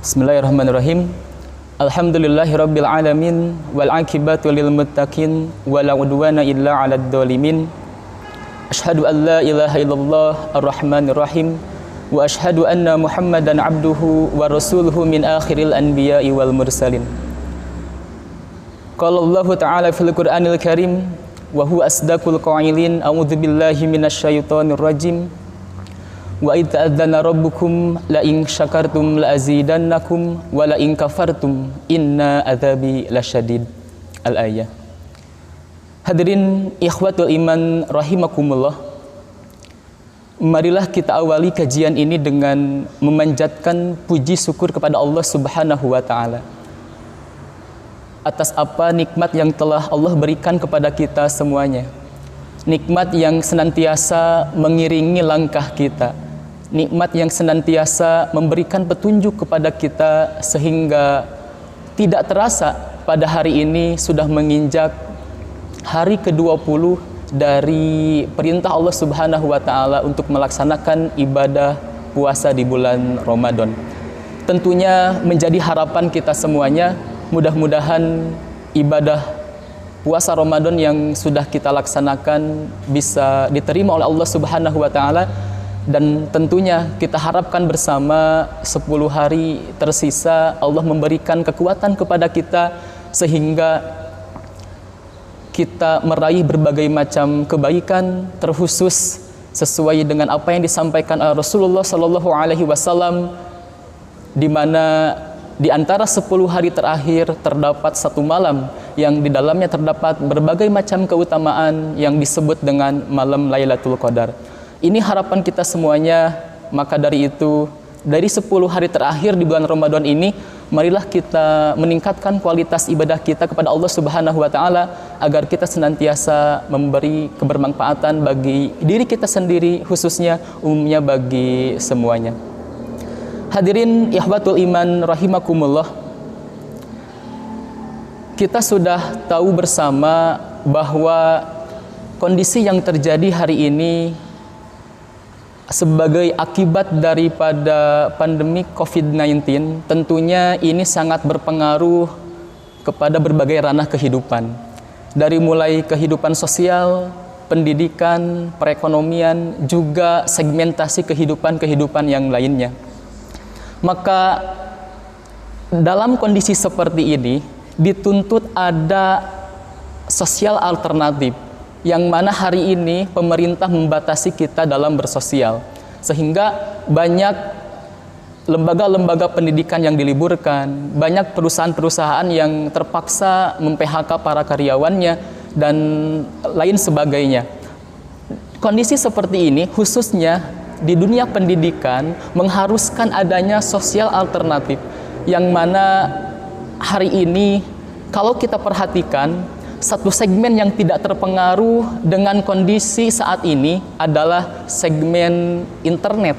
Bismillahirrahmanirrahim. Alhamdulillahirabbil alamin wal aqibatu lil muttaqin wala udwana illa 'alad dzalimin. Asyhadu an la ilaha illallah arrahmanir rahim wa asyhadu anna Muhammadan 'abduhu wa rasuluhu min akhiril anbiya'i wal mursalin. Qala Allah ta'ala fil Qur'anil Karim wa huwa asdaqul qailin a'udzu billahi minasyaitonir rajim. Wa idza adzana rabbukum la in syakartum la azidannakum wa la in kafartum inna adzabi lasyadid. Al-ayah. Hadirin ikhwatul iman rahimakumullah. Marilah kita awali kajian ini dengan memanjatkan puji syukur kepada Allah Subhanahu wa taala atas apa nikmat yang telah Allah berikan kepada kita semuanya. Nikmat yang senantiasa mengiringi langkah kita, nikmat yang senantiasa memberikan petunjuk kepada kita sehingga tidak terasa pada hari ini sudah menginjak hari ke-20 dari perintah Allah Subhanahu wa taala untuk melaksanakan ibadah puasa di bulan Ramadan. Tentunya menjadi harapan kita semuanya, mudah-mudahan ibadah puasa Ramadan yang sudah kita laksanakan bisa diterima oleh Allah Subhanahu wa taala, dan tentunya kita harapkan bersama 10 hari tersisa Allah memberikan kekuatan kepada kita sehingga kita meraih berbagai macam kebaikan, terkhusus sesuai dengan apa yang disampaikan Rasulullah Shallallahu Alaihi Wasallam, di mana di antara 10 hari terakhir terdapat satu malam yang di dalamnya terdapat berbagai macam keutamaan yang disebut dengan malam Lailatul Qadar. Ini harapan kita semuanya. Maka dari itu, dari 10 hari terakhir di bulan Ramadan ini, marilah kita meningkatkan kualitas ibadah kita kepada Allah Subhanahu wa taala agar kita senantiasa memberi kebermanfaatan bagi diri kita sendiri, khususnya umumnya bagi semuanya. Hadirin ikhwatul iman rahimakumullah. Kita sudah tahu bersama bahwa kondisi yang terjadi hari ini sebagai akibat daripada pandemi COVID-19, tentunya ini sangat berpengaruh kepada berbagai ranah kehidupan. Dari mulai kehidupan sosial, pendidikan, perekonomian, juga segmentasi kehidupan-kehidupan yang lainnya. Maka dalam kondisi seperti ini dituntut ada sosial alternatif, yang mana hari ini pemerintah membatasi kita dalam bersosial, sehingga banyak lembaga-lembaga pendidikan yang diliburkan, banyak perusahaan-perusahaan yang terpaksa mem-PHK para karyawannya, dan lain sebagainya. Kondisi seperti ini khususnya di dunia pendidikan mengharuskan adanya sosial alternatif, yang mana hari ini kalau kita perhatikan, satu segmen yang tidak terpengaruh dengan kondisi saat ini adalah segmen internet,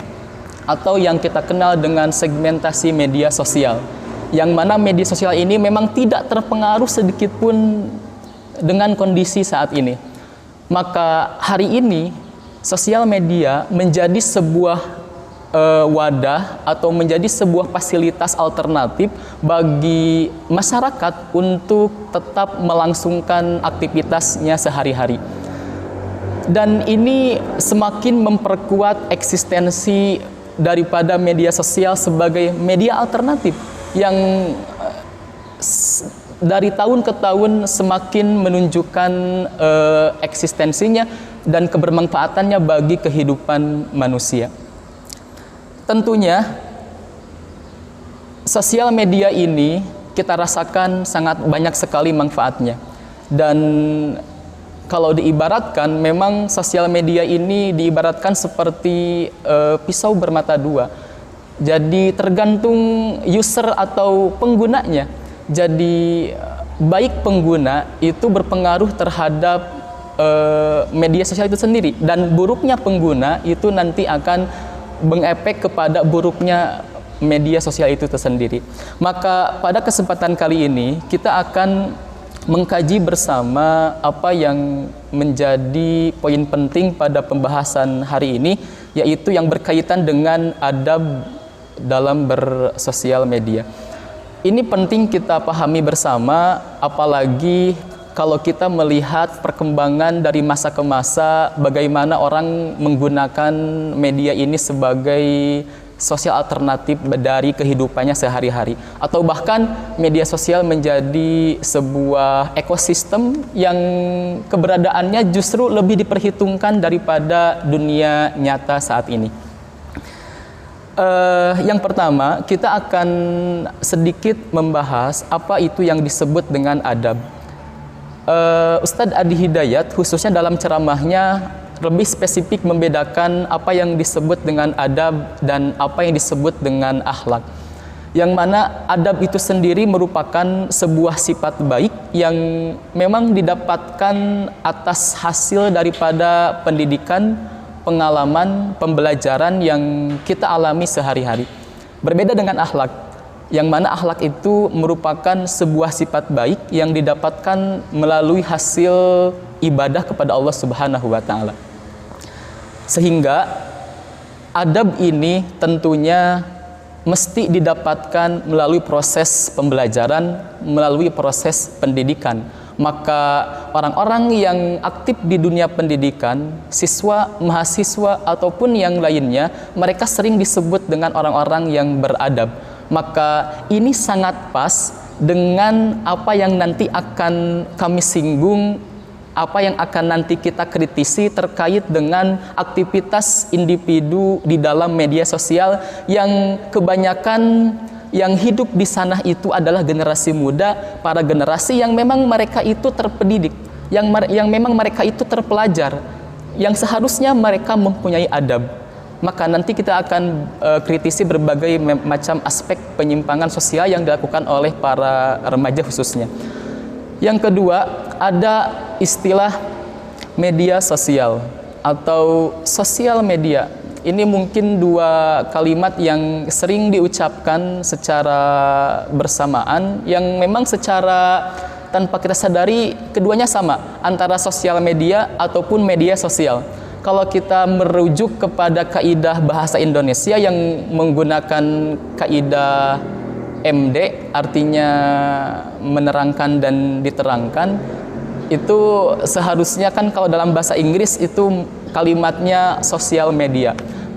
atau yang kita kenal dengan segmentasi media sosial, yang mana media sosial ini memang tidak terpengaruh sedikit pun dengan kondisi saat ini. Maka hari ini sosial media menjadi sebuah wadah atau menjadi sebuah fasilitas alternatif bagi masyarakat untuk tetap melangsungkan aktivitasnya sehari-hari. Dan ini semakin memperkuat eksistensi daripada media sosial sebagai media alternatif yang dari tahun ke tahun semakin menunjukkan eksistensinya dan kebermanfaatannya bagi kehidupan manusia. Tentunya sosial media ini kita rasakan sangat banyak sekali manfaatnya, dan kalau diibaratkan, memang sosial media ini diibaratkan seperti pisau bermata dua. Jadi tergantung user atau penggunanya. Jadi baik pengguna itu berpengaruh terhadap media sosial itu sendiri, dan buruknya pengguna itu nanti akan mengefek kepada buruknya media sosial itu tersendiri. Maka pada kesempatan kali ini kita akan mengkaji bersama apa yang menjadi poin penting pada pembahasan hari ini, yaitu yang berkaitan dengan adab dalam bersosial media. Ini penting kita pahami bersama, apalagi kalau kita melihat perkembangan dari masa ke masa, bagaimana orang menggunakan media ini sebagai sosial alternatif dari kehidupannya sehari-hari, atau bahkan media sosial menjadi sebuah ekosistem yang keberadaannya justru lebih diperhitungkan daripada dunia nyata saat ini. Yang pertama, kita akan sedikit membahas apa itu yang disebut dengan adab. Ustadz Adi Hidayat khususnya dalam ceramahnya lebih spesifik membedakan apa yang disebut dengan adab dan apa yang disebut dengan akhlak. Yang mana adab itu sendiri merupakan sebuah sifat baik yang memang didapatkan atas hasil daripada pendidikan, pengalaman, pembelajaran yang kita alami sehari-hari. Berbeda dengan akhlak, yang mana akhlak itu merupakan sebuah sifat baik yang didapatkan melalui hasil ibadah kepada Allah Subhanahu wa Ta'ala. Sehingga adab ini tentunya mesti didapatkan melalui proses pembelajaran, melalui proses pendidikan. Maka orang-orang yang aktif di dunia pendidikan, siswa, mahasiswa, ataupun yang lainnya, mereka sering disebut dengan orang-orang yang beradab. Maka ini sangat pas dengan apa yang nanti akan kami singgung, apa yang akan nanti kita kritisi terkait dengan aktivitas individu di dalam media sosial yang kebanyakan yang hidup di sana itu adalah generasi muda, para generasi yang memang mereka itu terpendidik, yang memang mereka itu terpelajar, yang seharusnya mereka mempunyai adab. Maka nanti kita akan kritisi berbagai macam aspek penyimpangan sosial yang dilakukan oleh para remaja khususnya. Yang kedua, ada istilah media sosial atau sosial media. Ini mungkin dua kalimat yang sering diucapkan secara bersamaan, yang memang secara tanpa kita sadari keduanya sama, antara sosial media ataupun media sosial. Kalau kita merujuk kepada kaidah bahasa Indonesia yang menggunakan kaidah MD, artinya menerangkan dan diterangkan, itu seharusnya kan kalau dalam bahasa Inggris itu kalimatnya sosial media.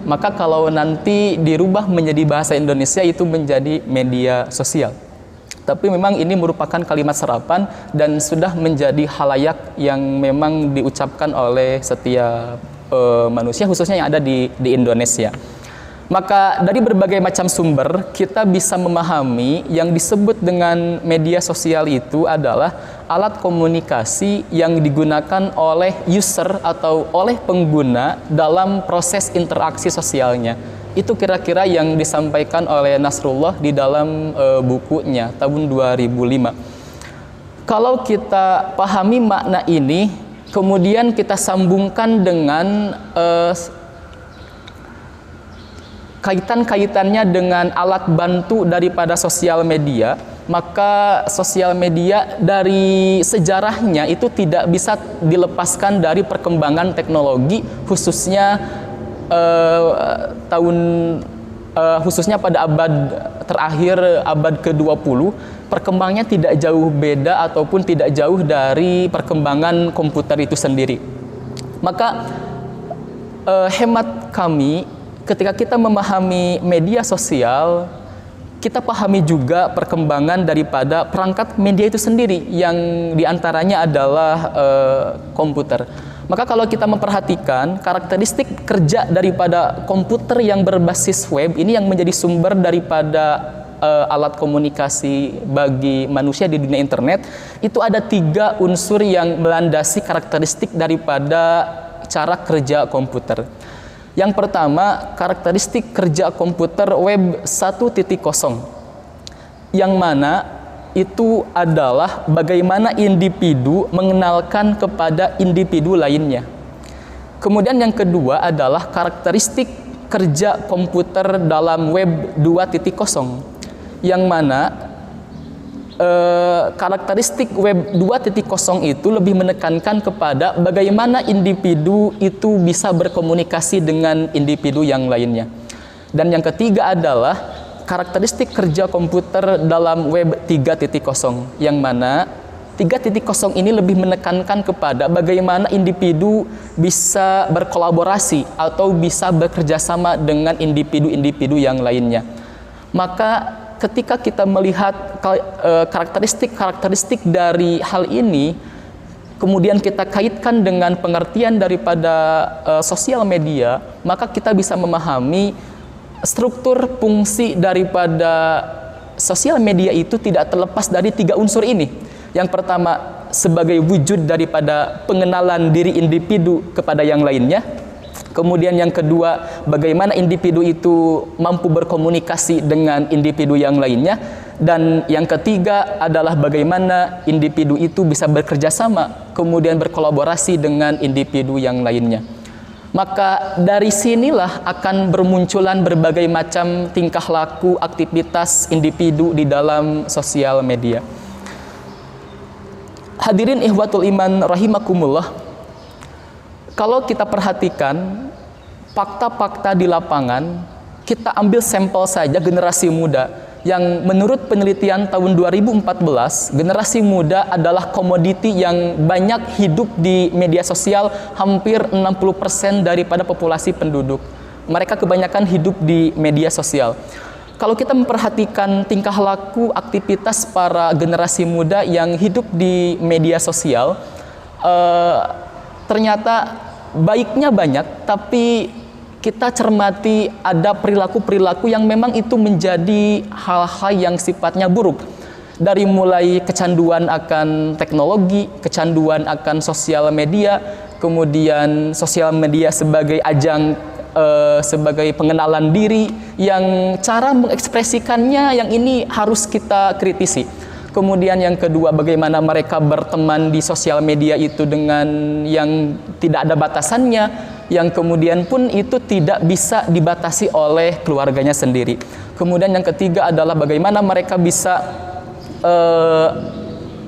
Maka kalau nanti dirubah menjadi bahasa Indonesia itu menjadi media sosial. Tapi memang ini merupakan kalimat serapan dan sudah menjadi halayak yang memang diucapkan oleh setiap manusia, khususnya yang ada di Indonesia. Maka dari berbagai macam sumber kita bisa memahami yang disebut dengan media sosial itu adalah alat komunikasi yang digunakan oleh user atau oleh pengguna dalam proses interaksi sosialnya. Itu kira-kira yang disampaikan oleh Nasrullah di dalam bukunya tahun 2005. Kalau kita pahami makna ini, kemudian kita sambungkan dengan kaitan-kaitannya dengan alat bantu daripada sosial media, maka sosial media dari sejarahnya itu tidak bisa dilepaskan dari perkembangan teknologi, khususnya khususnya pada abad terakhir, abad ke-20, perkembangannya tidak jauh beda ataupun tidak jauh dari perkembangan komputer itu sendiri. Maka hemat kami, ketika kita memahami media sosial, kita pahami juga perkembangan daripada perangkat media itu sendiri, yang diantaranya adalah komputer. Maka kalau kita memperhatikan karakteristik kerja daripada komputer yang berbasis web, ini yang menjadi sumber daripada alat komunikasi bagi manusia di dunia internet, itu ada 3 unsur yang melandasi karakteristik daripada cara kerja komputer. Yang pertama, karakteristik kerja komputer web 1.0, yang mana itu adalah bagaimana individu mengenalkan kepada individu lainnya. Kemudian yang kedua adalah karakteristik kerja komputer dalam web 2.0, yang mana karakteristik web 2.0 itu lebih menekankan kepada bagaimana individu itu bisa berkomunikasi dengan individu yang lainnya. Dan yang ketiga adalah karakteristik kerja komputer dalam web 3.0, yang mana 3.0 ini lebih menekankan kepada bagaimana individu bisa berkolaborasi atau bisa bekerja sama dengan individu-individu yang lainnya. Maka ketika kita melihat karakteristik dari hal ini, kemudian kita kaitkan dengan pengertian daripada sosial media, maka kita bisa memahami struktur fungsi daripada sosial media itu tidak terlepas dari 3 unsur ini. Yang pertama, sebagai wujud daripada pengenalan diri individu kepada yang lainnya. Kemudian yang kedua, bagaimana individu itu mampu berkomunikasi dengan individu yang lainnya. Dan yang ketiga adalah bagaimana individu itu bisa bekerja sama, kemudian berkolaborasi dengan individu yang lainnya. Maka dari sinilah akan bermunculan berbagai macam tingkah laku, aktivitas individu di dalam sosial media. Hadirin ikhwatul iman rahimakumullah, kalau kita perhatikan fakta-fakta di lapangan, kita ambil sampel saja generasi muda, yang menurut penelitian tahun 2014, generasi muda adalah komoditi yang banyak hidup di media sosial, hampir 60% daripada populasi penduduk. Mereka kebanyakan hidup di media sosial. Kalau kita memperhatikan tingkah laku aktivitas para generasi muda yang hidup di media sosial, ternyata baiknya banyak, tapi kita cermati ada perilaku-perilaku yang memang itu menjadi hal-hal yang sifatnya buruk. Dari mulai kecanduan akan teknologi, kecanduan akan sosial media, kemudian sosial media sebagai ajang, sebagai pengenalan diri, yang cara mengekspresikannya yang ini harus kita kritisi. Kemudian yang kedua, bagaimana mereka berteman di sosial media itu dengan yang tidak ada batasannya, yang kemudian pun itu tidak bisa dibatasi oleh keluarganya sendiri. Kemudian yang ketiga adalah bagaimana mereka bisa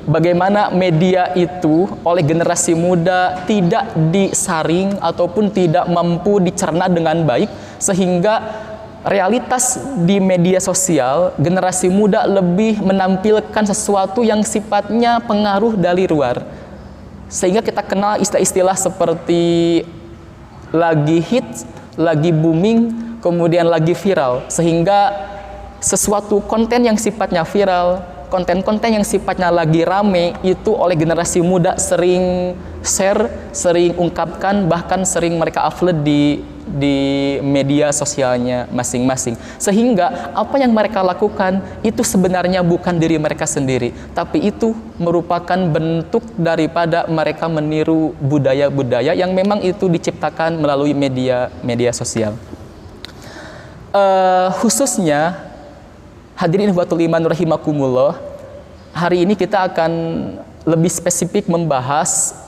bagaimana media itu oleh generasi muda tidak disaring ataupun tidak mampu dicerna dengan baik, sehingga realitas di media sosial generasi muda lebih menampilkan sesuatu yang sifatnya pengaruh dari luar, sehingga kita kenal istilah-istilah seperti lagi hits, lagi booming, kemudian lagi viral, sehingga sesuatu konten yang sifatnya viral, konten-konten yang sifatnya lagi rame itu oleh generasi muda sering share, sering ungkapkan, bahkan sering mereka upload di media sosialnya masing-masing. Sehingga apa yang mereka lakukan itu sebenarnya bukan diri mereka sendiri, tapi itu merupakan bentuk daripada mereka meniru budaya-budaya yang memang itu diciptakan melalui media sosial. Khususnya hadirin ikhwatul iman rahimakumullah, hari ini kita akan lebih spesifik membahas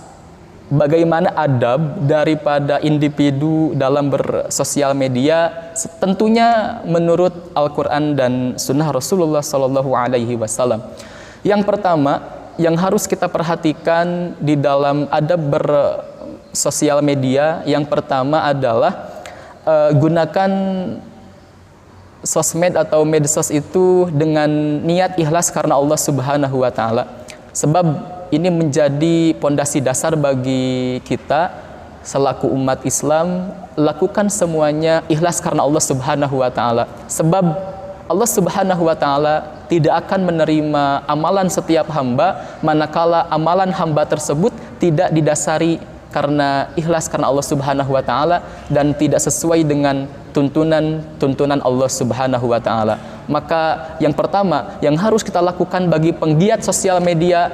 bagaimana adab daripada individu dalam bersosial media, tentunya menurut Al-Quran dan Sunnah Rasulullah SAW. Yang pertama yang harus kita perhatikan di dalam adab bersosial media, yang pertama adalah gunakan sosmed atau medsos itu dengan niat ikhlas karena Allah Subhanahu wa Ta'ala. Sebab ini menjadi pondasi dasar bagi kita selaku umat Islam, lakukan semuanya ikhlas karena Allah Subhanahu wa Ta'ala. Sebab Allah Subhanahu wa Ta'ala tidak akan menerima amalan setiap hamba manakala amalan hamba tersebut tidak didasari karena ikhlas karena Allah Subhanahu wa Ta'ala dan tidak sesuai dengan tuntunan Allah Subhanahu wa Ta'ala. Maka yang pertama yang harus kita lakukan bagi penggiat sosial media,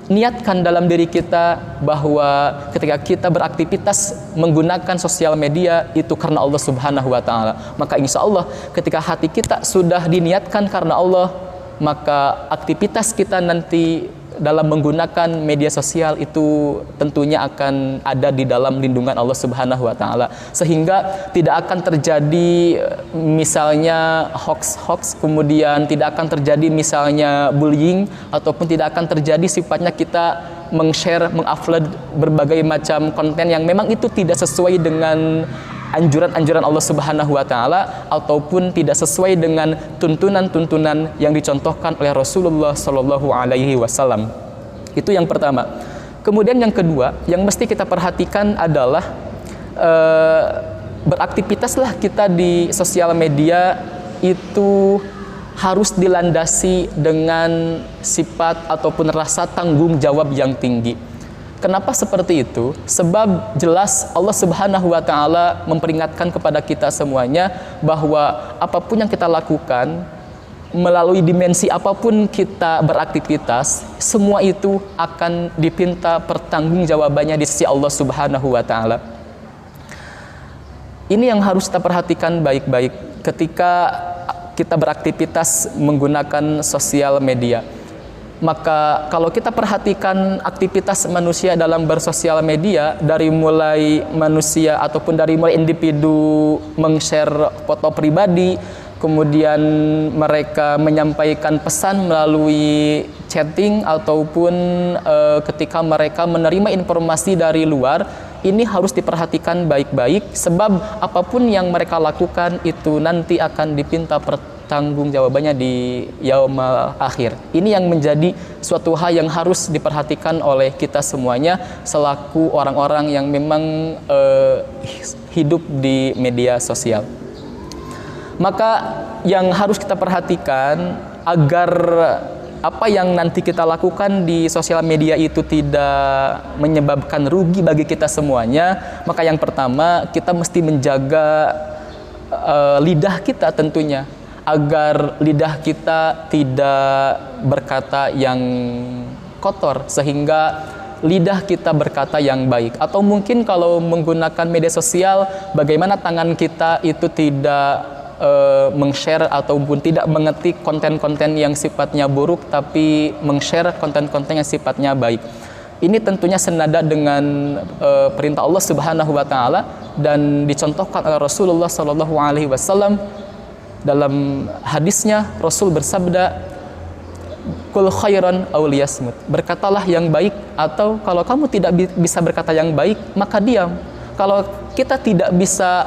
niatkan dalam diri kita bahwa ketika kita beraktivitas menggunakan sosial media itu karena Allah Subhanahu wa Ta'ala. Maka insya Allah ketika hati kita sudah diniatkan karena Allah, maka aktivitas kita nanti dalam menggunakan media sosial itu tentunya akan ada di dalam lindungan Allah Subhanahu wa Ta'ala, sehingga tidak akan terjadi misalnya hoax, kemudian tidak akan terjadi misalnya bullying, ataupun tidak akan terjadi sifatnya kita meng-share, meng-upload berbagai macam konten yang memang itu tidak sesuai dengan anjuran-anjuran Allah Subhanahu wa taala ataupun tidak sesuai dengan tuntunan-tuntunan yang dicontohkan oleh Rasulullah Shallallahu alaihi wasallam. Itu yang pertama. Kemudian yang kedua, yang mesti kita perhatikan adalah beraktivitaslah kita di sosial media itu harus dilandasi dengan sifat ataupun rasa tanggung jawab yang tinggi. Kenapa seperti itu? Sebab jelas Allah Subhanahu wa taala memperingatkan kepada kita semuanya bahwa apapun yang kita lakukan, melalui dimensi apapun kita beraktivitas, semua itu akan dipinta pertanggungjawabannya di sisi Allah Subhanahu wa taala. Ini yang harus kita perhatikan baik-baik ketika kita beraktivitas menggunakan sosial media. Maka kalau kita perhatikan aktivitas manusia dalam bersosial media, dari mulai manusia ataupun dari mulai individu meng-share foto pribadi, kemudian mereka menyampaikan pesan melalui chatting ataupun ketika mereka menerima informasi dari luar, ini harus diperhatikan baik-baik sebab apapun yang mereka lakukan itu nanti akan dipinta pertanggungjawabannya di yaumul akhir. Ini yang menjadi suatu hal yang harus diperhatikan oleh kita semuanya selaku orang-orang yang memang hidup di media sosial. Maka yang harus kita perhatikan agar apa yang nanti kita lakukan di sosial media itu tidak menyebabkan rugi bagi kita semuanya, maka yang pertama kita mesti menjaga lidah kita tentunya, agar lidah kita tidak berkata yang kotor sehingga lidah kita berkata yang baik. Atau mungkin kalau menggunakan media sosial, bagaimana tangan kita itu tidak meng-share ataupun tidak mengetik konten-konten yang sifatnya buruk, tapi meng-share konten-konten yang sifatnya baik. Ini tentunya senada dengan perintah Allah Subhanahu wa taala dan dicontohkan oleh Rasulullah Shallallahu alaihi wasallam. Dalam hadisnya Rasul bersabda, "Qul khairan aw liyasmut." Berkatalah yang baik, atau kalau kamu tidak bisa berkata yang baik, maka diam. Kalau kita tidak bisa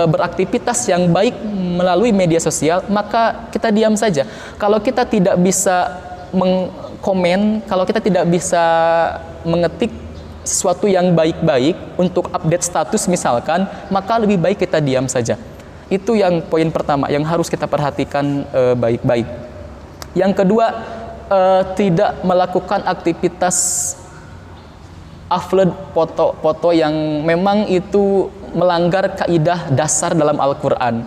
beraktivitas yang baik melalui media sosial, maka kita diam saja. Kalau kita tidak bisa mengkomen, kalau kita tidak bisa mengetik sesuatu yang baik-baik untuk update status misalkan, maka lebih baik kita diam saja. Itu yang poin pertama yang harus kita perhatikan baik-baik. Yang kedua, tidak melakukan aktivitas upload foto-foto yang memang itu melanggar kaidah dasar dalam Al-Quran.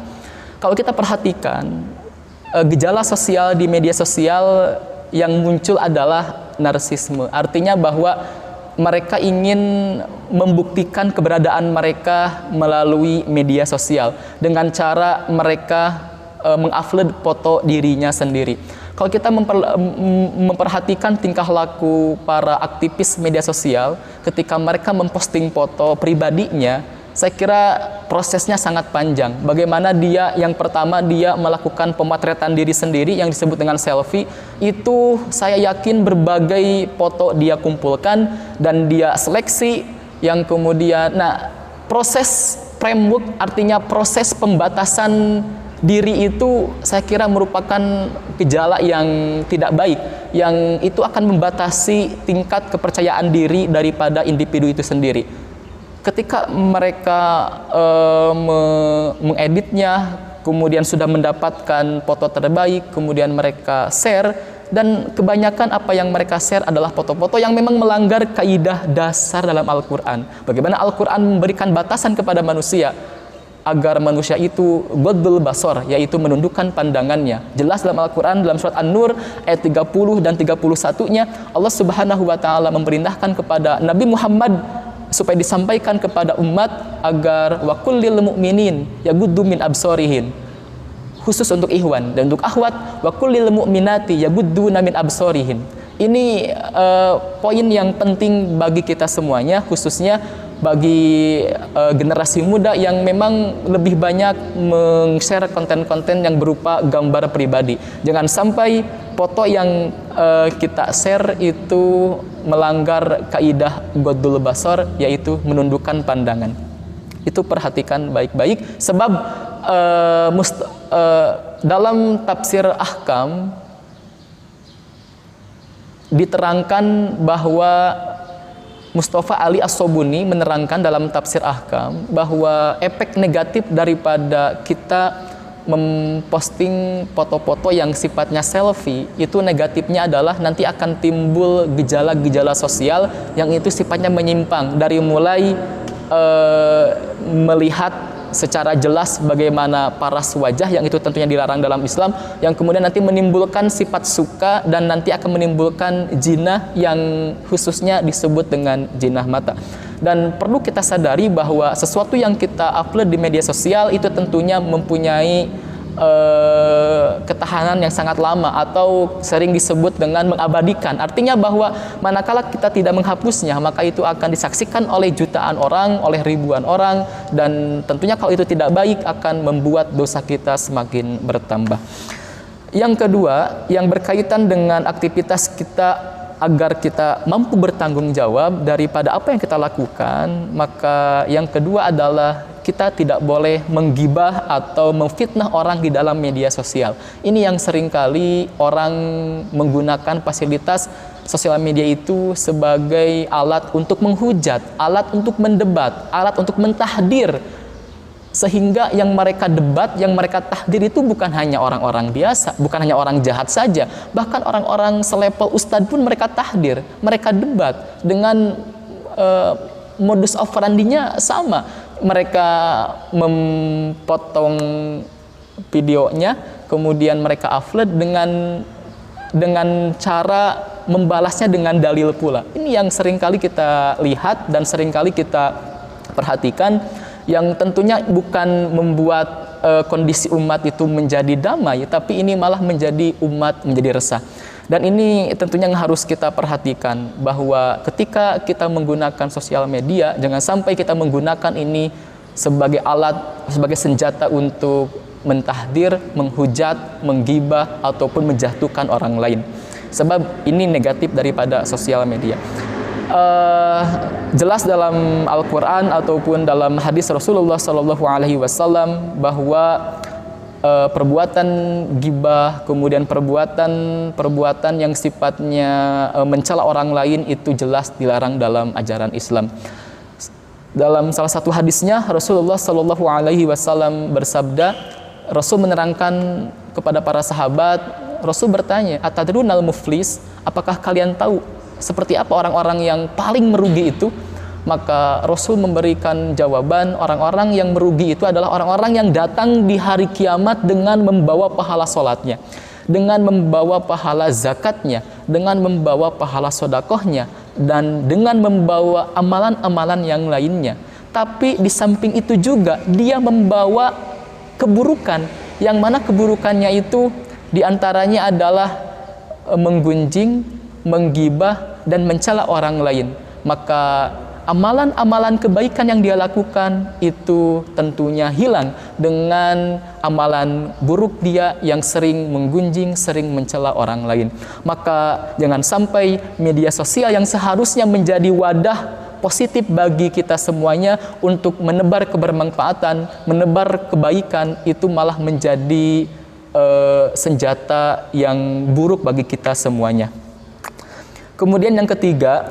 Kalau kita perhatikan, gejala sosial di media sosial yang muncul adalah narsisme. Artinya bahwa mereka ingin membuktikan keberadaan mereka melalui media sosial dengan cara mereka mengupload foto dirinya sendiri. Kalau kita memperhatikan tingkah laku para aktivis media sosial ketika mereka memposting foto pribadinya, saya kira prosesnya sangat panjang. Bagaimana dia, yang pertama dia melakukan pemotretan diri sendiri yang disebut dengan selfie. Itu saya yakin berbagai foto dia kumpulkan dan dia seleksi, yang kemudian, proses framework, artinya proses pembatasan diri itu saya kira merupakan gejala yang tidak baik, yang itu akan membatasi tingkat kepercayaan diri daripada individu itu sendiri. Ketika mereka mengeditnya, kemudian sudah mendapatkan foto terbaik, kemudian mereka share, dan kebanyakan apa yang mereka share adalah foto-foto yang memang melanggar kaidah dasar dalam Al-Quran. Bagaimana Al-Quran memberikan batasan kepada manusia agar manusia itu ghaddul basar, yaitu menundukkan pandangannya. Jelas dalam Al-Quran, dalam surat An-Nur ayat 30 dan 31-nya, Allah Subhanahu wa taala memerintahkan kepada Nabi Muhammad supaya disampaikan kepada umat agar wa kullil mu'minin yaghuddu min absarihin, khusus untuk ikhwan, dan untuk akhwat wa kullil mu'minati yaghudduna min absarihin. Ini poin yang penting bagi kita semuanya, khususnya bagi generasi muda yang memang lebih banyak meng-share konten-konten yang berupa gambar pribadi. Jangan sampai foto yang kita share itu melanggar kaidah ghaddul basar, yaitu menundukkan pandangan. Itu perhatikan baik-baik, sebab dalam tafsir ahkam diterangkan bahwa Mustafa Ali As-Sobuni menerangkan dalam tafsir ahkam bahwa efek negatif daripada kita memposting foto-foto yang sifatnya selfie itu negatifnya adalah nanti akan timbul gejala-gejala sosial yang itu sifatnya menyimpang, dari mulai melihat secara jelas bagaimana paras wajah yang itu tentunya dilarang dalam Islam, yang kemudian nanti menimbulkan sifat suka dan nanti akan menimbulkan jinah yang khususnya disebut dengan jinah mata. Dan perlu kita sadari bahwa sesuatu yang kita upload di media sosial itu tentunya mempunyai ketahanan yang sangat lama atau sering disebut dengan mengabadikan. Artinya bahwa manakala kita tidak menghapusnya, maka itu akan disaksikan oleh jutaan orang, oleh ribuan orang, dan tentunya kalau itu tidak baik akan membuat dosa kita semakin bertambah. Yang kedua, yang berkaitan dengan aktivitas kita agar kita mampu bertanggung jawab daripada apa yang kita lakukan, maka yang kedua adalah kita tidak boleh menggibah atau memfitnah orang di dalam media sosial. Ini yang seringkali orang menggunakan fasilitas sosial media itu sebagai alat untuk menghujat, alat untuk mendebat, alat untuk mentahdir. Sehingga yang mereka debat, yang mereka tahdir itu bukan hanya orang-orang biasa, bukan hanya orang jahat saja, bahkan orang-orang selevel ustadz pun mereka tahdir, mereka debat dengan modus operandinya sama. Mereka memotong videonya, kemudian mereka upload dengan cara membalasnya dengan dalil pula. Ini yang seringkali kita lihat dan seringkali kita perhatikan, yang tentunya bukan membuat kondisi umat itu menjadi damai, tapi ini malah menjadi umat menjadi resah. Dan ini tentunya yang harus kita perhatikan, bahwa ketika kita menggunakan sosial media, jangan sampai kita menggunakan ini sebagai alat, sebagai senjata untuk mentahdir, menghujat, menggibah, ataupun menjatuhkan orang lain. Sebab ini negatif daripada sosial media. Jelas dalam Al-Quran ataupun dalam hadis Rasulullah SAW bahwa perbuatan gibah, kemudian perbuatan yang sifatnya mencela orang lain itu jelas dilarang dalam ajaran Islam. Dalam salah satu hadisnya Rasulullah SAW bersabda, Rasul menerangkan kepada para sahabat, Rasul bertanya, atadrunal muflis, apakah kalian tahu seperti apa orang-orang yang paling merugi itu? Maka Rasul memberikan jawaban, orang-orang yang merugi itu adalah orang-orang yang datang di hari kiamat dengan membawa pahala sholatnya, dengan membawa pahala zakatnya, dengan membawa pahala sodakohnya, dan dengan membawa amalan-amalan yang lainnya. Tapi di samping itu juga dia membawa keburukan, yang mana keburukannya itu diantaranya adalah menggunjing, menggibah, dan mencela orang lain. Maka amalan-amalan kebaikan yang dia lakukan itu tentunya hilang dengan amalan buruk dia yang sering menggunjing, sering mencela orang lain. Maka jangan sampai media sosial yang seharusnya menjadi wadah positif bagi kita semuanya untuk menebar kebermanfaatan, menebar kebaikan, itu malah menjadi senjata yang buruk bagi kita semuanya. Kemudian yang ketiga,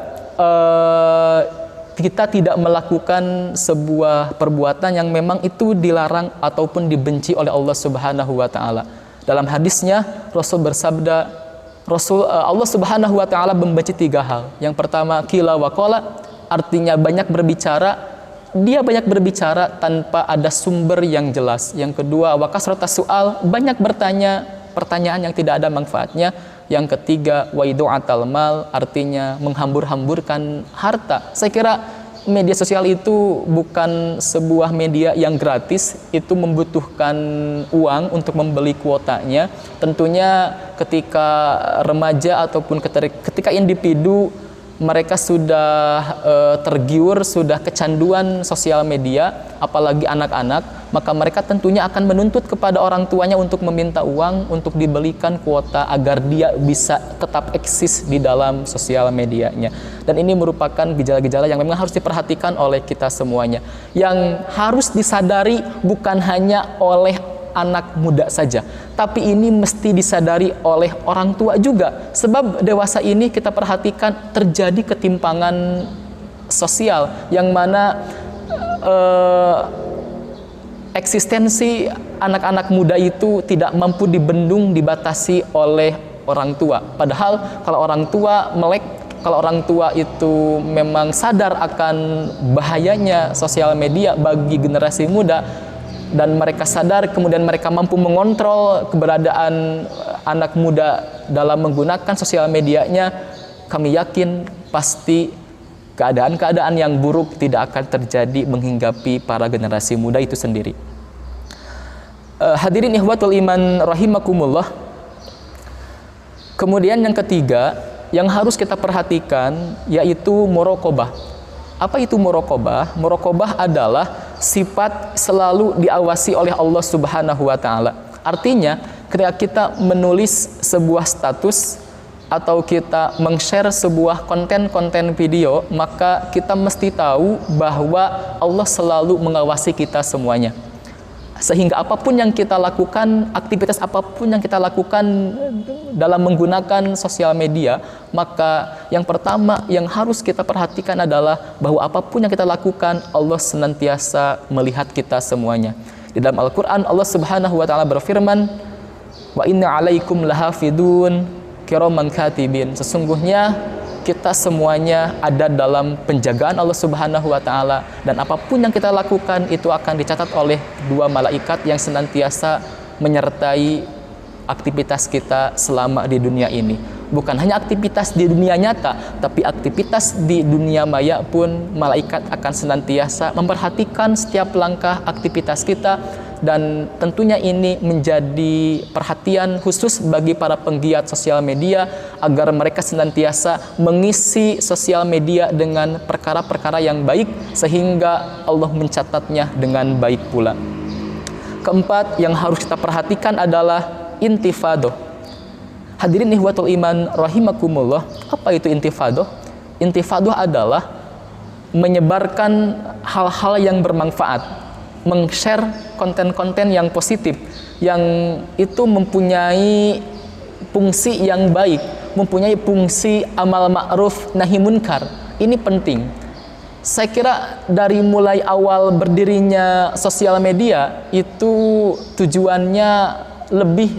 kita tidak melakukan sebuah perbuatan yang memang itu dilarang ataupun dibenci oleh Allah Subhanahu wa taala. Dalam hadisnya Rasul bersabda, Allah Subhanahu wa taala membenci 3 hal. Yang pertama, qila wa qala, artinya banyak berbicara, dia banyak berbicara tanpa ada sumber yang jelas. Yang kedua, wa kasratas su'al, banyak bertanya pertanyaan yang tidak ada manfaatnya. Yang ketiga, wa idu'atal mal, artinya menghambur-hamburkan harta. Saya kira media sosial itu bukan sebuah media yang gratis, itu membutuhkan uang untuk membeli kuotanya. Tentunya ketika remaja ataupun ketika individu mereka sudah tergiur, sudah kecanduan sosial media, apalagi anak-anak, maka mereka tentunya akan menuntut kepada orang tuanya untuk meminta uang untuk dibelikan kuota agar dia bisa tetap eksis di dalam sosial medianya. Dan ini merupakan gejala-gejala yang memang harus diperhatikan oleh kita semuanya, yang harus disadari bukan hanya oleh anak muda saja, tapi ini mesti disadari oleh orang tua juga. Sebab dewasa ini kita perhatikan terjadi ketimpangan sosial yang mana eksistensi anak-anak muda itu tidak mampu dibendung, dibatasi oleh orang tua. Padahal kalau orang tua melek, kalau orang tua itu memang sadar akan bahayanya sosial media bagi generasi muda, dan mereka sadar, kemudian mereka mampu mengontrol keberadaan anak muda dalam menggunakan sosial medianya, kami yakin pasti keadaan-keadaan yang buruk tidak akan terjadi menghinggapi para generasi muda itu sendiri. Hadirin ikhwatul iman rahimakumullah. Kemudian yang ketiga yang harus kita perhatikan yaitu muraqabah. Apa itu muraqabah? Muraqabah adalah sifat selalu diawasi oleh Allah Subhanahu wa taala. Artinya, ketika kita menulis sebuah status atau kita meng-share sebuah konten-konten video, maka kita mesti tahu bahwa Allah selalu mengawasi kita semuanya. Sehingga apapun yang kita lakukan, aktivitas apapun yang kita lakukan dalam menggunakan sosial media, maka yang pertama yang harus kita perhatikan adalah bahwa apapun yang kita lakukan, Allah senantiasa melihat kita semuanya. Di dalam Al-Quran, Allah Subhanahu wa ta'ala berfirman, "Wa inna alaikum lahafidun kiraman katibin." Sesungguhnya kita semuanya ada dalam penjagaan Allah Subhanahu wa ta'ala, dan apapun yang kita lakukan itu akan dicatat oleh dua malaikat yang senantiasa menyertai aktivitas kita selama di dunia ini. Bukan hanya aktivitas di dunia nyata, tapi aktivitas di dunia maya pun malaikat akan senantiasa memperhatikan setiap langkah aktivitas kita. Dan tentunya ini menjadi perhatian khusus bagi para penggiat sosial media agar mereka senantiasa mengisi sosial media dengan perkara-perkara yang baik sehingga Allah mencatatnya dengan baik pula. Keempat yang harus kita perhatikan adalah intifadoh. Hadirin ikhwatul iman rahimakumullah, apa itu intifadoh? Intifadoh adalah menyebarkan hal-hal yang bermanfaat, meng-share konten-konten yang positif, yang itu mempunyai fungsi yang baik, mempunyai fungsi amal ma'ruf nahi munkar. Ini penting. Saya kira dari mulai awal berdirinya sosial media itu tujuannya lebih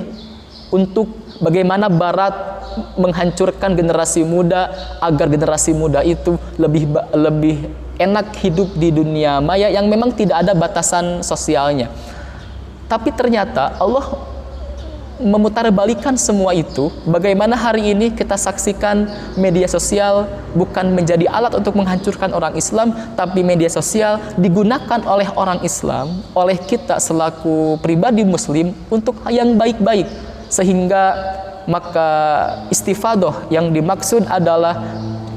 untuk bagaimana Barat menghancurkan generasi muda agar generasi muda itu lebih enak hidup di dunia maya yang memang tidak ada batasan sosialnya. Tapi ternyata Allah memutarbalikan semua itu. Bagaimana hari ini kita saksikan media sosial bukan menjadi alat untuk menghancurkan orang Islam, tapi media sosial digunakan oleh orang Islam, oleh kita selaku pribadi muslim untuk yang baik-baik. Sehingga maka istifadoh yang dimaksud adalah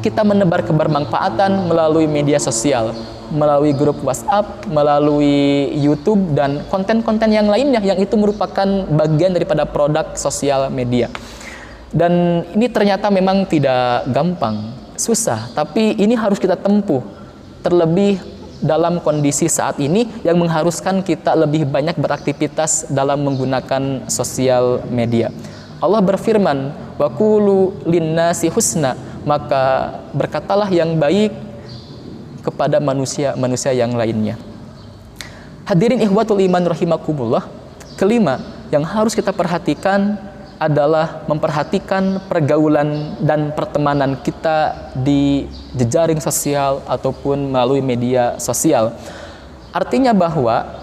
kita menebar kebermanfaatan melalui media sosial, melalui grup WhatsApp, melalui YouTube, dan konten-konten yang lainnya yang itu merupakan bagian daripada produk sosial media. Dan ini ternyata memang tidak gampang, susah, tapi ini harus kita tempuh, terlebih dalam kondisi saat ini yang mengharuskan kita lebih banyak beraktivitas dalam menggunakan sosial media. Allah berfirman, "Wa qulu linnasi husna," maka berkatalah yang baik kepada manusia yang lainnya. Hadirin ikhwatul iman rahimakumullah. Kelima yang harus kita perhatikan adalah memperhatikan pergaulan dan pertemanan kita di jejaring sosial ataupun melalui media sosial. Artinya bahwa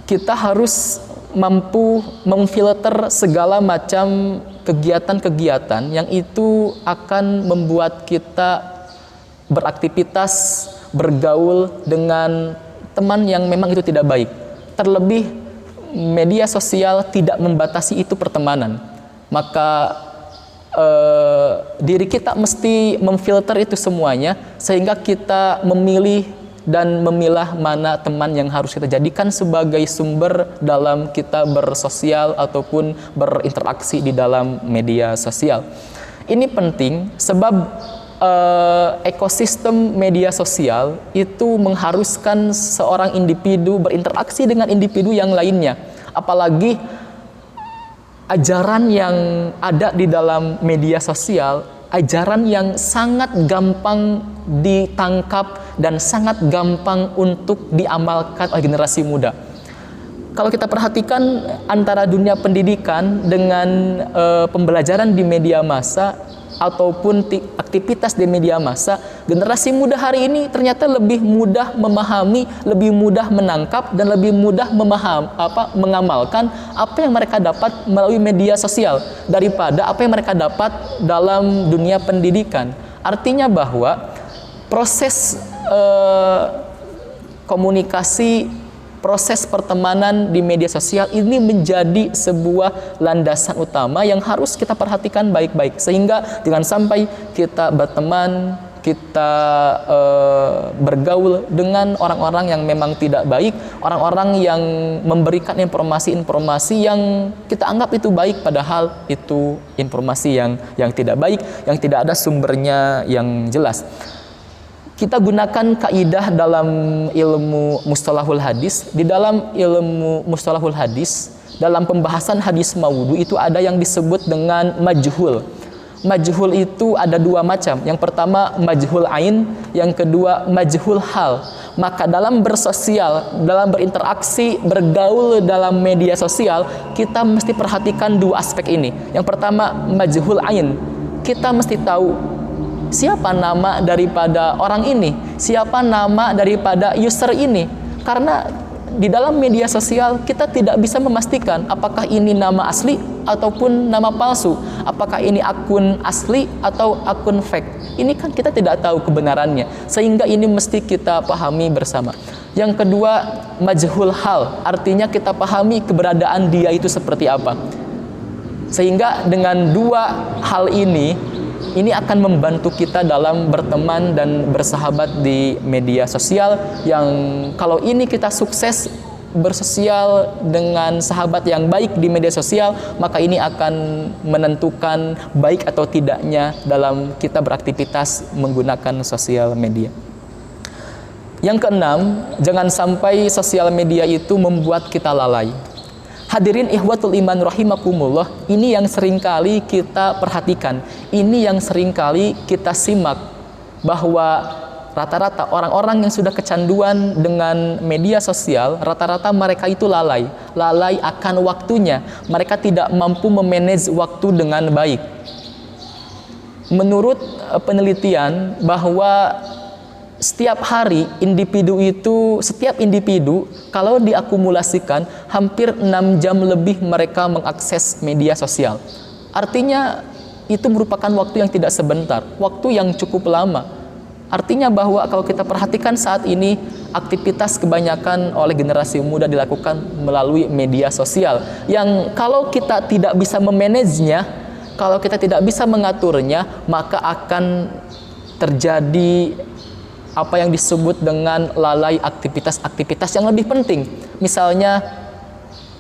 kita harus mampu memfilter segala macam kegiatan-kegiatan yang itu akan membuat kita beraktivitas, bergaul dengan teman yang memang itu tidak baik. Terlebih media sosial tidak membatasi itu pertemanan. Maka diri kita mesti memfilter itu semuanya, sehingga kita memilih dan memilah mana teman yang harus kita jadikan sebagai sumber dalam kita bersosial ataupun berinteraksi di dalam media sosial. Ini penting sebab ekosistem media sosial itu mengharuskan seorang individu berinteraksi dengan individu yang lainnya. Apalagi ajaran yang ada di dalam media sosial, ajaran yang sangat gampang ditangkap dan sangat gampang untuk diamalkan oleh generasi muda. Kalau kita perhatikan antara dunia pendidikan dengan pembelajaran di media massa ataupun aktivitas di media massa, generasi muda hari ini ternyata lebih mudah memahami, lebih mudah menangkap dan lebih mudah mengamalkan apa yang mereka dapat melalui media sosial daripada apa yang mereka dapat dalam dunia pendidikan. Artinya bahwa proses komunikasi, proses pertemanan di media sosial ini menjadi sebuah landasan utama yang harus kita perhatikan baik-baik, sehingga jangan sampai kita berteman, kita bergaul dengan orang-orang yang memang tidak baik, orang-orang yang memberikan informasi-informasi yang kita anggap itu baik, padahal itu informasi yang tidak baik, yang tidak ada sumbernya yang jelas. Kita gunakan kaidah dalam ilmu mustalahul hadis. Di dalam ilmu mustalahul hadis, dalam pembahasan hadis maudhu itu ada yang disebut dengan majhul. Majhul itu ada dua macam. Yang pertama majhul ain, yang kedua majhul hal. Maka dalam bersosial, dalam berinteraksi, bergaul dalam media sosial, kita mesti perhatikan dua aspek ini. Yang pertama majhul ain. Kita mesti tahu siapa nama daripada orang ini, siapa nama daripada user ini. Karena di dalam media sosial kita tidak bisa memastikan apakah ini nama asli ataupun nama palsu, apakah ini akun asli atau akun fake. Ini kan kita tidak tahu kebenarannya, sehingga ini mesti kita pahami bersama. Yang kedua majhul hal, artinya kita pahami keberadaan dia itu seperti apa. Sehingga dengan dua hal ini akan membantu kita dalam berteman dan bersahabat di media sosial, yang kalau ini kita sukses bersosial dengan sahabat yang baik di media sosial, maka ini akan menentukan baik atau tidaknya dalam kita beraktivitas menggunakan sosial media. Yang keenam, jangan sampai sosial media itu membuat kita lalai. Hadirin ikhwatul iman rahimakumullah, ini yang seringkali kita perhatikan, ini yang seringkali kita simak, bahwa rata-rata orang-orang yang sudah kecanduan dengan media sosial, rata-rata mereka itu lalai akan waktunya. Mereka tidak mampu memanage waktu dengan baik. Menurut penelitian bahwa setiap hari setiap individu kalau diakumulasikan hampir 6 jam lebih mereka mengakses media sosial. Artinya itu merupakan waktu yang tidak sebentar, waktu yang cukup lama. Artinya bahwa kalau kita perhatikan saat ini aktivitas kebanyakan oleh generasi muda dilakukan melalui media sosial, yang kalau kita tidak bisa memanagenya, kalau kita tidak bisa mengaturnya, maka akan terjadi apa yang disebut dengan lalai aktivitas-aktivitas yang lebih penting. Misalnya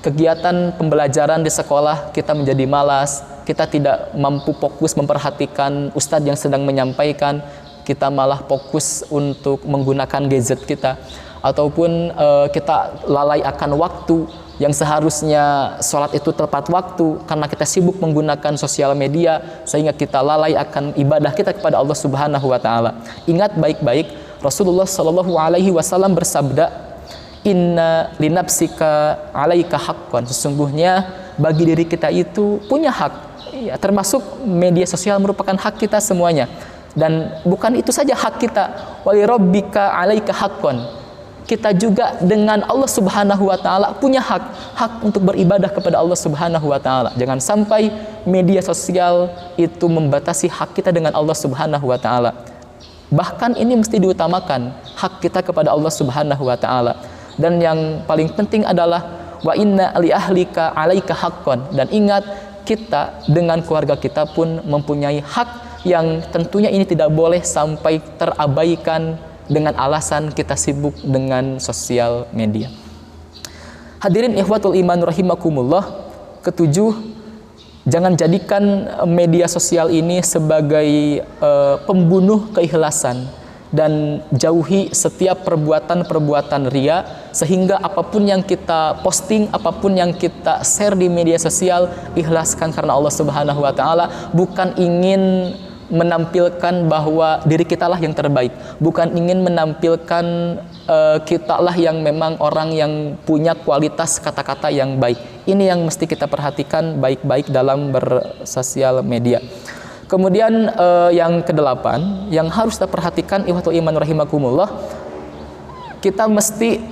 kegiatan pembelajaran di sekolah kita menjadi malas, kita tidak mampu fokus memperhatikan ustadz yang sedang menyampaikan, kita malah fokus untuk menggunakan gadget kita, ataupun kita lalai akan waktu yang seharusnya sholat itu tepat waktu, karena kita sibuk menggunakan sosial media sehingga kita lalai akan ibadah kita kepada Allah Subhanahu wa taala. Ingat baik-baik, Rasulullah Shallallahu alaihi wasallam bersabda, "Inna linafsika 'alaika haqqan." Sesungguhnya bagi diri kita itu punya hak. Ya, termasuk media sosial merupakan hak kita semuanya. Dan bukan itu saja hak kita, wa li rabbika 'alaika haqqan. Kita juga dengan Allah Subhanahu wa taala punya hak untuk beribadah kepada Allah Subhanahu wa taala. Jangan sampai media sosial itu membatasi hak kita dengan Allah Subhanahu wa taala. Bahkan ini mesti diutamakan, hak kita kepada Allah Subhanahu wa taala. Dan yang paling penting adalah wa inna li ahlika 'alaika haqqan. Dan ingat, kita dengan keluarga kita pun mempunyai hak yang tentunya ini tidak boleh sampai terabaikan dengan alasan kita sibuk dengan sosial media. Hadirin ikhwatul iman rahimakumullah, ketujuh, jangan jadikan media sosial ini sebagai pembunuh keikhlasan dan jauhi setiap perbuatan-perbuatan ria, sehingga apapun yang kita posting, apapun yang kita share di media sosial, ikhlaskan karena Allah Subhanahu wa taala, bukan ingin menampilkan bahwa diri kita lah yang terbaik, bukan ingin menampilkan kita lah yang memang orang yang punya kualitas kata-kata yang baik. Ini yang mesti kita perhatikan baik-baik dalam bersosial media. Kemudian yang kedelapan, yang harus kita perhatikan ikhwatul iman rahimakumullah, kita mesti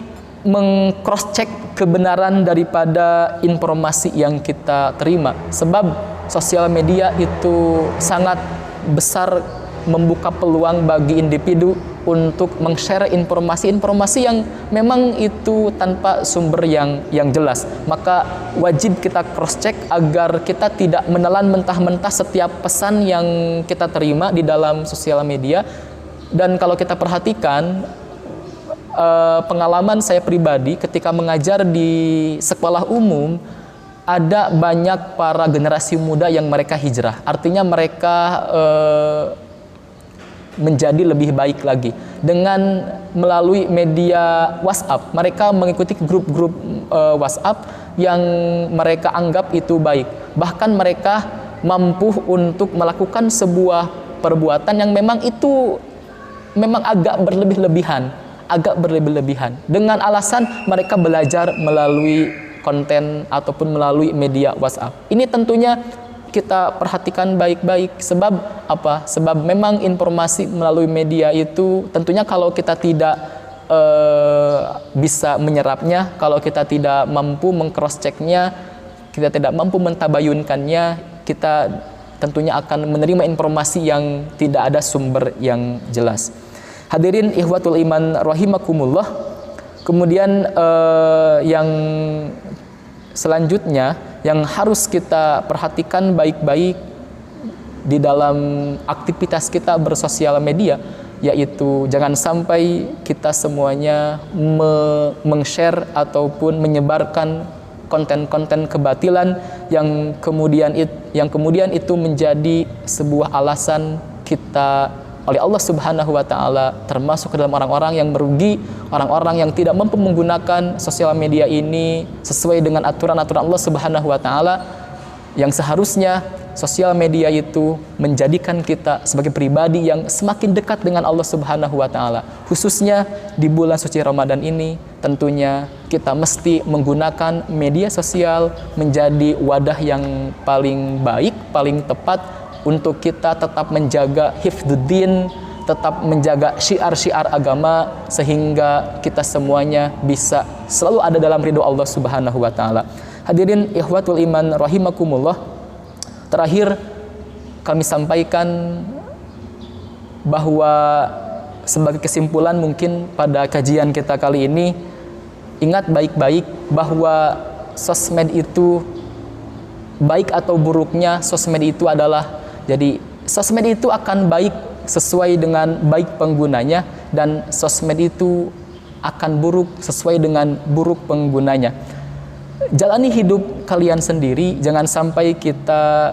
meng-cross-check kebenaran daripada informasi yang kita terima. Sebab sosial media itu sangat besar membuka peluang bagi individu untuk meng-share informasi-informasi yang memang itu tanpa sumber yang jelas. Maka wajib kita cross-check agar kita tidak menelan mentah-mentah setiap pesan yang kita terima di dalam sosial media. Dan kalau kita perhatikan, pengalaman saya pribadi ketika mengajar di sekolah umum, ada banyak para generasi muda yang mereka hijrah. Artinya mereka menjadi lebih baik lagi dengan melalui media WhatsApp. Mereka mengikuti grup-grup WhatsApp yang mereka anggap itu baik. Bahkan mereka mampu untuk melakukan sebuah perbuatan yang memang itu memang agak berlebih-lebihan dengan alasan mereka belajar melalui konten ataupun melalui media WhatsApp. Ini tentunya kita perhatikan baik-baik. Sebab apa? Sebab memang informasi melalui media itu tentunya kalau kita tidak bisa menyerapnya, kalau kita tidak mampu meng-cross-checknya, kita tidak mampu mentabayunkannya, kita tentunya akan menerima informasi yang tidak ada sumber yang jelas. Hadirin ikhwatul iman rahimakumullah. Kemudian yang selanjutnya yang harus kita perhatikan baik-baik di dalam aktivitas kita bersosial media, yaitu jangan sampai kita semuanya meng-share ataupun menyebarkan konten-konten kebatilan yang kemudian itu menjadi sebuah alasan kita oleh Allah Subhanahu wa taala termasuk ke dalam orang-orang yang merugi, orang-orang yang tidak mampu menggunakan sosial media ini sesuai dengan aturan-aturan Allah Subhanahu wa taala, yang seharusnya sosial media itu menjadikan kita sebagai pribadi yang semakin dekat dengan Allah Subhanahu wa taala. Khususnya di bulan suci Ramadan ini, tentunya kita mesti menggunakan media sosial menjadi wadah yang paling baik, paling tepat untuk kita tetap menjaga hifdzuddin, tetap menjaga syiar-syiar agama, sehingga kita semuanya bisa selalu ada dalam ridho Allah Subhanahu wa taala. Hadirin ikhwatul iman rahimakumullah, terakhir kami sampaikan bahwa sebagai kesimpulan mungkin pada kajian kita kali ini, ingat baik-baik bahwa sosmed itu baik atau buruknya sosmed itu adalah, jadi sosmed itu akan baik sesuai dengan baik penggunanya, dan sosmed itu akan buruk sesuai dengan buruk penggunanya. Jalani hidup kalian sendiri, jangan sampai kita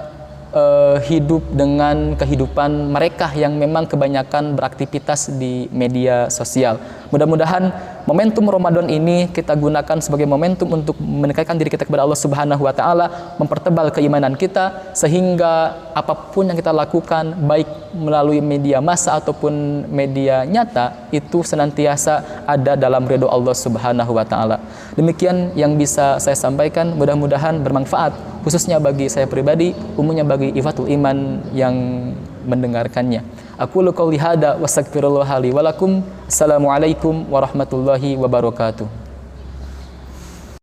hidup dengan kehidupan mereka yang memang kebanyakan beraktivitas di media sosial. Mudah-mudahan momentum Ramadan ini kita gunakan sebagai momentum untuk mendekatkan diri kita kepada Allah Subhanahu wa taala, mempertebal keimanan kita, sehingga apapun yang kita lakukan baik melalui media massa ataupun media nyata itu senantiasa ada dalam ridho Allah Subhanahu wa taala. Demikian yang bisa saya sampaikan, mudah-mudahan bermanfaat khususnya bagi saya pribadi, umumnya bagi ikhwatul iman yang mendengarkannya. Aku qouli hada wa astaghfirullah li wa lakum. Assalamualaikum warahmatullahi wabarakatuh.